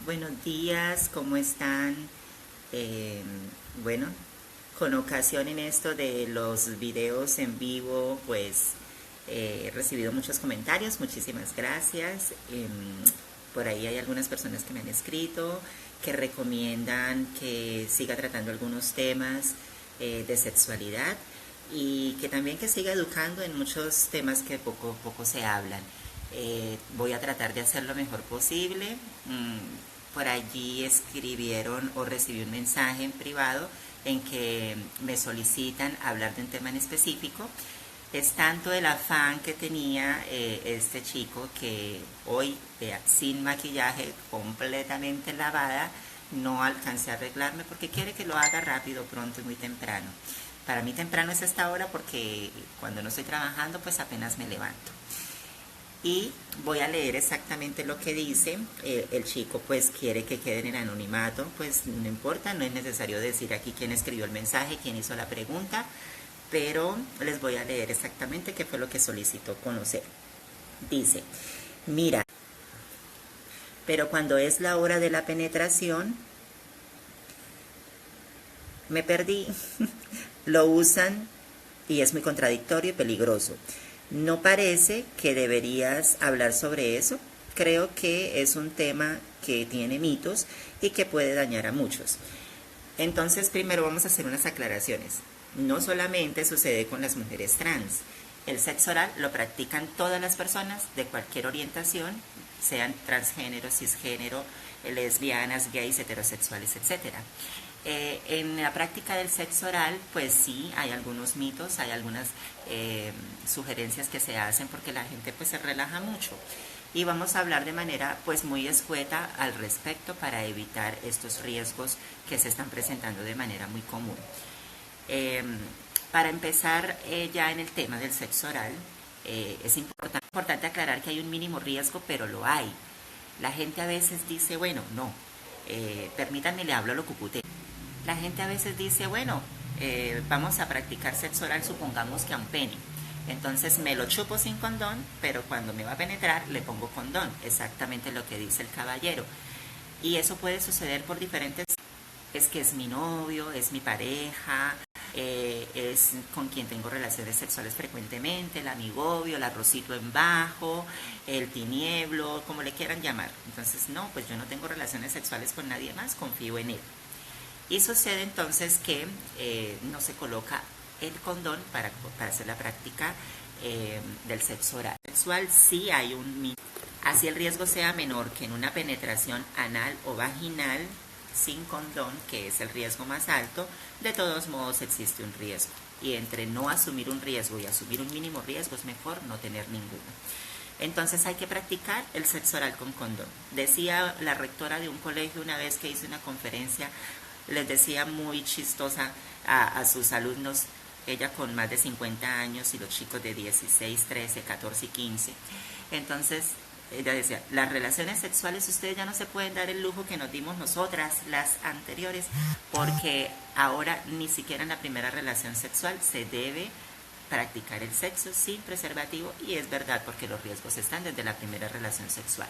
Buenos días, ¿cómo están? Eh, bueno, con ocasión en esto de los videos en vivo, pues he recibido muchos comentarios, muchísimas gracias. Por ahí hay algunas personas que me han escrito, que recomiendan que siga tratando algunos temas de sexualidad y que también que siga educando en muchos temas que poco a poco se hablan. Voy a tratar de hacer lo mejor posible. Por allí escribieron o recibí un mensaje en privado en que me solicitan hablar de un tema en específico. Es tanto el afán que tenía este chico que hoy, sin maquillaje, completamente lavada, no alcancé a arreglarme porque quiere que lo haga rápido, pronto y muy temprano. Para mí temprano es esta hora porque cuando no estoy trabajando pues apenas me levanto. Y voy a leer exactamente lo que dice. El chico pues quiere que quede en el anonimato, pues no importa, no es necesario decir aquí quién escribió el mensaje, quién hizo la pregunta, pero les voy a leer exactamente qué fue lo que solicitó conocer. Dice, mira, pero cuando es la hora de la penetración, me perdí. Lo usan y es muy contradictorio y peligroso. No parece que deberías hablar sobre eso. Creo que es un tema que tiene mitos y que puede dañar a muchos. Entonces, primero vamos a hacer unas aclaraciones. No solamente sucede con las mujeres trans. El sexo oral lo practican todas las personas de cualquier orientación, sean transgénero, cisgénero, lesbianas, gays, heterosexuales, etc. En la práctica del sexo oral, pues sí, hay algunos mitos, hay algunas sugerencias que se hacen porque la gente pues se relaja mucho. Y vamos a hablar de manera pues muy escueta al respecto para evitar estos riesgos que se están presentando de manera muy común. Para empezar ya en el tema del sexo oral, es importante aclarar que hay un mínimo riesgo, pero lo hay. La gente a veces dice, bueno, no, permítanme, le hablo a lo cucute. La gente a veces dice, bueno, vamos a practicar sexo oral, supongamos que a un pene. Entonces me lo chupo sin condón, pero cuando me va a penetrar le pongo condón, exactamente lo que dice el caballero. Y eso puede suceder por diferentes... Es que es mi novio, es mi pareja, es con quien tengo relaciones sexuales frecuentemente, el amigovio, el arrocito en bajo, el tinieblo, como le quieran llamar. Entonces, no, pues yo no tengo relaciones sexuales con nadie más, confío en él. Y sucede entonces que no se coloca el condón para hacer la práctica del sexo oral. Sexual sí hay un mito. Así el riesgo sea menor que en una penetración anal o vaginal sin condón, que es el riesgo más alto, de todos modos existe un riesgo. Y entre no asumir un riesgo y asumir un mínimo riesgo es mejor no tener ninguno. Entonces hay que practicar el sexo oral con condón. Decía la rectora de un colegio una vez que hice una conferencia, les decía muy chistosa a sus alumnos, ella con más de 50 años y los chicos de 16, 13, 14 y 15. Entonces ella decía, las relaciones sexuales ustedes ya no se pueden dar el lujo que nos dimos nosotras, las anteriores, porque ahora ni siquiera en la primera relación sexual se debe practicar el sexo sin preservativo, y es verdad porque los riesgos están desde la primera relación sexual.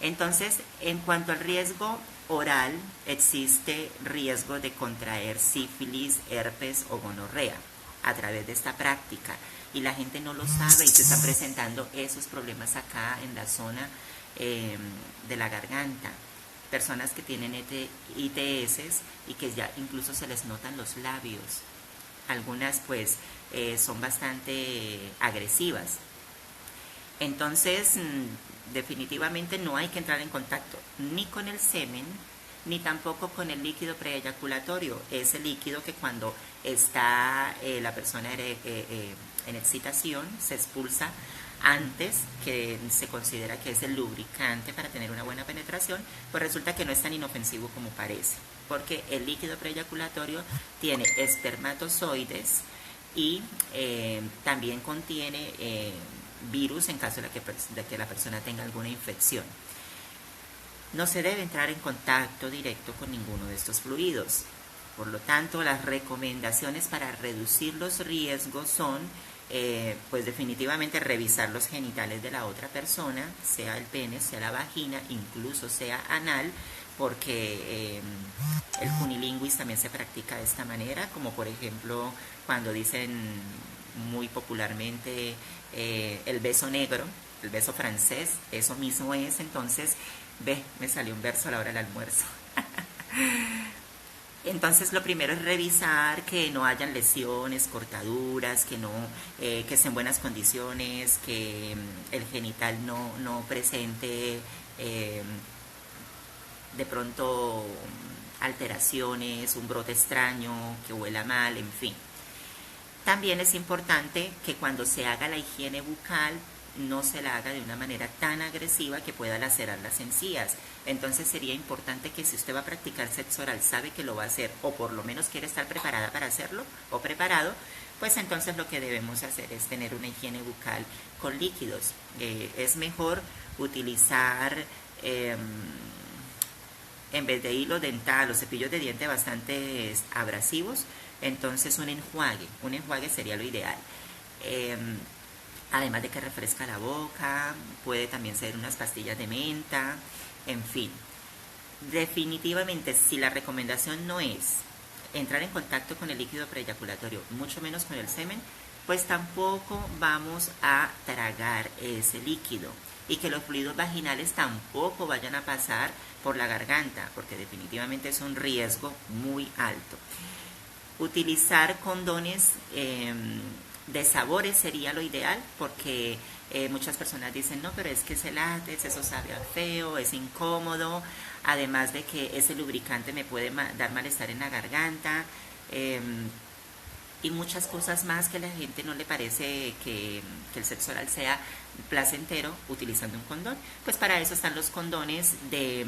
Entonces, en cuanto al riesgo oral, existe riesgo de contraer sífilis, herpes o gonorrea a través de esta práctica, y la gente no lo sabe y se están presentando esos problemas acá en la zona de la garganta. Personas que tienen ITS y que ya incluso se les notan los labios. Algunas pues son bastante agresivas. Entonces, definitivamente no hay que entrar en contacto ni con el semen, ni tampoco con el líquido preeyaculatorio, ese líquido que cuando está la persona en excitación se expulsa antes, que se considera que es el lubricante para tener una buena penetración, pues resulta que no es tan inofensivo como parece, porque el líquido preeyaculatorio tiene espermatozoides y también contiene virus en caso de que la persona tenga alguna infección. No se debe entrar en contacto directo con ninguno de estos fluidos. Por lo tanto, las recomendaciones para reducir los riesgos son pues definitivamente revisar los genitales de la otra persona, sea el pene, sea la vagina, incluso sea anal, porque el cunilinguis también se practica de esta manera, como por ejemplo cuando dicen muy popularmente el beso negro, el beso francés, eso mismo es. Entonces, ve, me salió un verso a la hora del almuerzo. Entonces lo primero es revisar que no hayan lesiones, cortaduras, que no, que esté en buenas condiciones, que el genital no presente de pronto alteraciones, un brote extraño, que huela mal, en fin. También es importante que cuando se haga la higiene bucal no se la haga de una manera tan agresiva que pueda lacerar las encías. Entonces sería importante que si usted va a practicar sexo oral, sabe que lo va a hacer o por lo menos quiere estar preparada para hacerlo o preparado, pues entonces lo que debemos hacer es tener una higiene bucal con líquidos. Es mejor utilizar en vez de hilo dental o cepillos de diente bastante abrasivos, entonces un enjuague sería lo ideal. Además de que refresca la boca, puede también ser unas pastillas de menta, en fin. Definitivamente, si la recomendación no es entrar en contacto con el líquido preeyaculatorio, mucho menos con el semen, pues tampoco vamos a tragar ese líquido y que los fluidos vaginales tampoco vayan a pasar por la garganta, porque definitivamente es un riesgo muy alto. Utilizar condones de sabores sería lo ideal, porque muchas personas dicen, no, pero es que ese látex, eso sabe a feo, es incómodo, además de que ese lubricante me puede dar malestar en la garganta, y muchas cosas más que a la gente no le parece que el sexo oral sea placentero utilizando un condón. Pues para eso están los condones de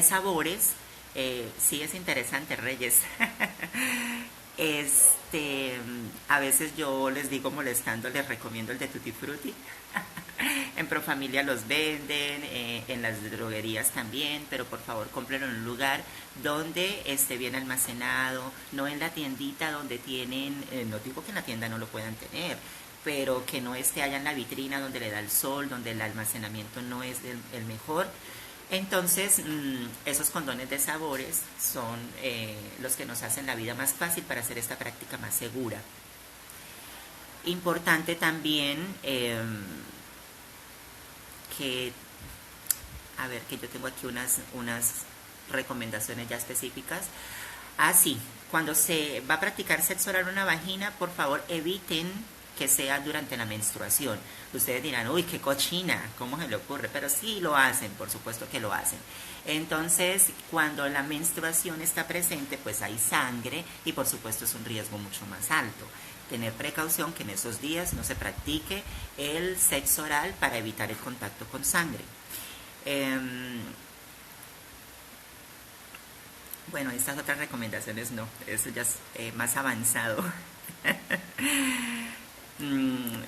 sabores. Sí es interesante, Reyes. A veces yo les digo molestando, les recomiendo el de Tutti Frutti. En Profamilia los venden, en las droguerías también, pero por favor cómprenlo en un lugar donde esté bien almacenado, no en la tiendita donde tienen, no digo que en la tienda no lo puedan tener, pero que no esté allá en la vitrina donde le da el sol, donde el almacenamiento no es el mejor. Entonces, esos condones de sabores son los que nos hacen la vida más fácil para hacer esta práctica más segura. Importante también que yo tengo aquí unas recomendaciones ya específicas. Sí, cuando se va a practicar sexo oral en una vagina, por favor eviten que sea durante la menstruación. Ustedes dirán, uy, qué cochina, ¿cómo se le ocurre? Pero sí lo hacen, por supuesto que lo hacen. Entonces, cuando la menstruación está presente, pues hay sangre y por supuesto es un riesgo mucho más alto. Tener precaución que en esos días no se practique el sexo oral para evitar el contacto con sangre. Bueno, estas otras recomendaciones no, eso ya es más avanzado.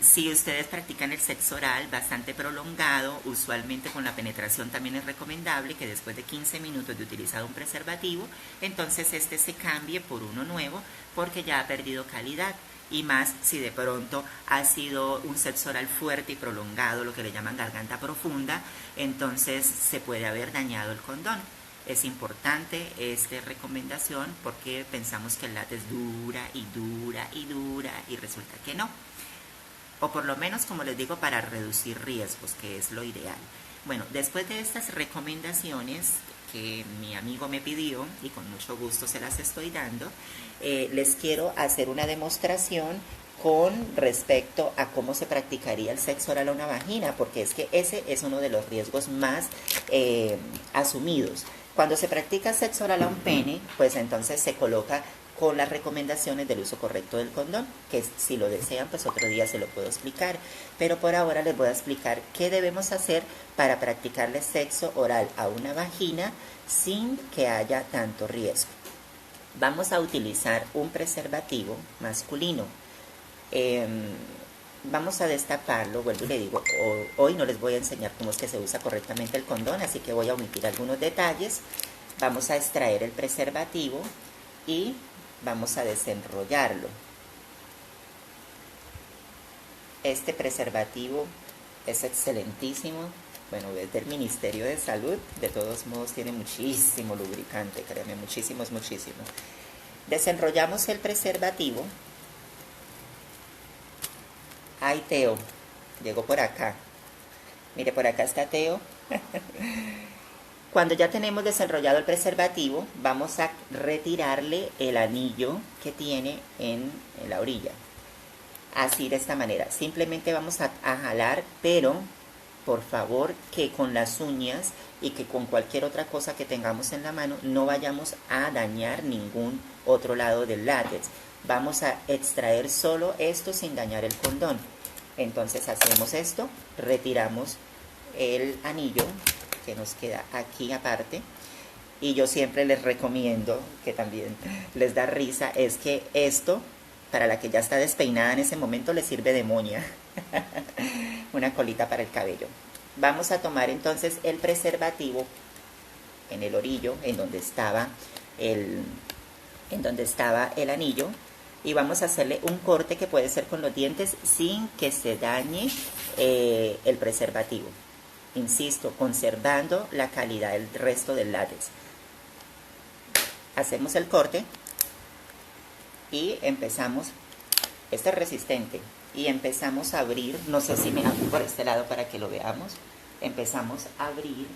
Si ustedes practican el sexo oral bastante prolongado, usualmente con la penetración también es recomendable que después de 15 minutos de utilizar un preservativo, entonces este se cambie por uno nuevo porque ya ha perdido calidad. Y más si de pronto ha sido un sexo oral fuerte y prolongado, lo que le llaman garganta profunda, entonces se puede haber dañado el condón. Es importante esta recomendación porque pensamos que el látex dura y dura y dura y resulta que no. O por lo menos, como les digo, para reducir riesgos, que es lo ideal. Bueno, después de estas recomendaciones que mi amigo me pidió y con mucho gusto se las estoy dando, les quiero hacer una demostración con respecto a cómo se practicaría el sexo oral a una vagina, porque es que ese es uno de los riesgos más asumidos. Cuando se practica sexo oral a un pene, pues entonces se coloca con las recomendaciones del uso correcto del condón, que si lo desean, pues otro día se lo puedo explicar. Pero por ahora les voy a explicar qué debemos hacer para practicarle sexo oral a una vagina sin que haya tanto riesgo. Vamos a utilizar un preservativo masculino. Vamos a destaparlo, vuelvo y le digo, hoy no les voy a enseñar cómo es que se usa correctamente el condón, así que voy a omitir algunos detalles. Vamos a extraer el preservativo y vamos a desenrollarlo. Este preservativo es excelentísimo. Bueno, es del Ministerio de Salud. De todos modos tiene muchísimo lubricante, créeme, muchísimo. Desenrollamos el preservativo. Ay, Teo, llegó por acá. Mire, por acá está Teo. Cuando ya tenemos desenrollado el preservativo, vamos a retirarle el anillo que tiene en la orilla. Así, de esta manera. Simplemente vamos a jalar, pero por favor que con las uñas y que con cualquier otra cosa que tengamos en la mano no vayamos a dañar ningún otro lado del látex. Vamos a extraer solo esto sin dañar el condón. Entonces hacemos esto, retiramos el anillo que nos queda aquí aparte. Y yo siempre les recomiendo, que también les da risa, es que esto, para la que ya está despeinada en ese momento, le sirve de moña. Una colita para el cabello. Vamos a tomar entonces el preservativo en el orillo, en donde estaba el anillo, y vamos a hacerle un corte que puede ser con los dientes sin que se dañe el preservativo. Insisto, conservando la calidad del resto del látex. Hacemos el corte y empezamos. Este es resistente. Y empezamos a abrir, no sé si me abro por este lado para que lo veamos. Empezamos a abrir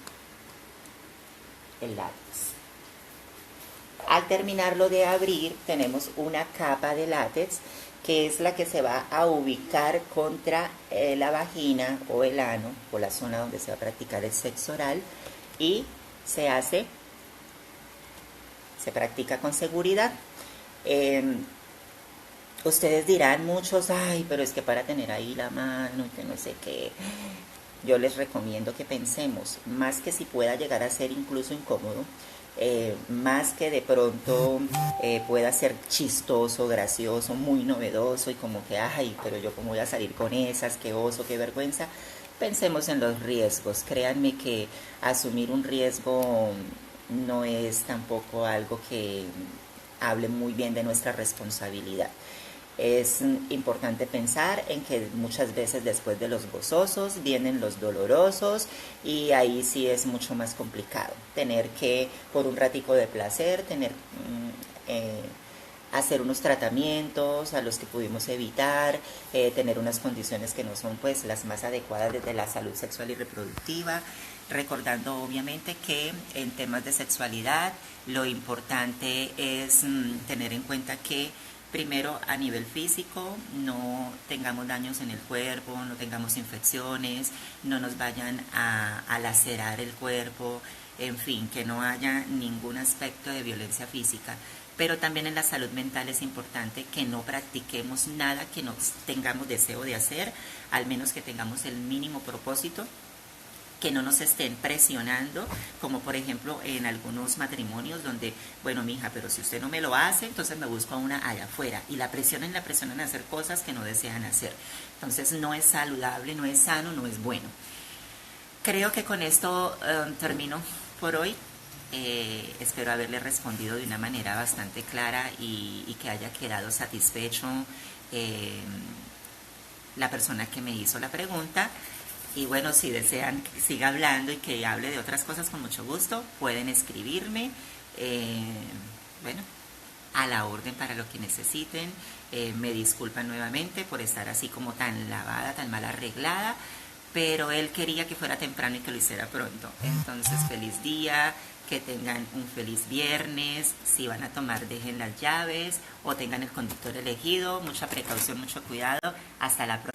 el látex. Al terminarlo de abrir, tenemos una capa de látex que es la que se va a ubicar contra la vagina o el ano, o la zona donde se va a practicar el sexo oral, y se practica con seguridad. Ustedes dirán muchos, ay, pero es que para tener ahí la mano y que no sé qué. Yo les recomiendo que pensemos, más que si pueda llegar a ser incluso incómodo, más que de pronto pueda ser chistoso, gracioso, muy novedoso y como que, ay, pero yo cómo voy a salir con esas, qué oso, qué vergüenza. Pensemos en los riesgos. Créanme que asumir un riesgo no es tampoco algo que hable muy bien de nuestra responsabilidad. Es importante pensar en que muchas veces después de los gozosos vienen los dolorosos, y ahí sí es mucho más complicado. Tener que, por un ratico de placer, hacer unos tratamientos a los que pudimos evitar, tener unas condiciones que no son pues las más adecuadas desde la salud sexual y reproductiva, recordando obviamente que en temas de sexualidad lo importante es tener en cuenta que primero, a nivel físico, no tengamos daños en el cuerpo, no tengamos infecciones, no nos vayan a lacerar el cuerpo, en fin, que no haya ningún aspecto de violencia física. Pero también en la salud mental es importante que no practiquemos nada que no tengamos deseo de hacer, al menos que tengamos el mínimo propósito, que no nos estén presionando, como por ejemplo en algunos matrimonios donde, bueno, mija, pero si usted no me lo hace, entonces me busco a una allá afuera, y la presionan a hacer cosas que no desean hacer. Entonces no es saludable, no es sano, no es bueno. Creo que con esto termino por hoy. Espero haberle respondido de una manera bastante clara y que haya quedado satisfecho la persona que me hizo la pregunta. Y bueno, si desean que siga hablando y que hable de otras cosas, con mucho gusto, pueden escribirme. Bueno, a la orden para lo que necesiten. Me disculpan nuevamente por estar así como tan lavada, tan mal arreglada, pero él quería que fuera temprano y que lo hiciera pronto. Entonces, feliz día, que tengan un feliz viernes. Si van a tomar, dejen las llaves o tengan el conductor elegido. Mucha precaución, mucho cuidado. Hasta la próxima.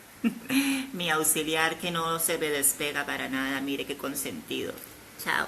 Mi auxiliar que no se me despega para nada, mire qué consentido. Chao.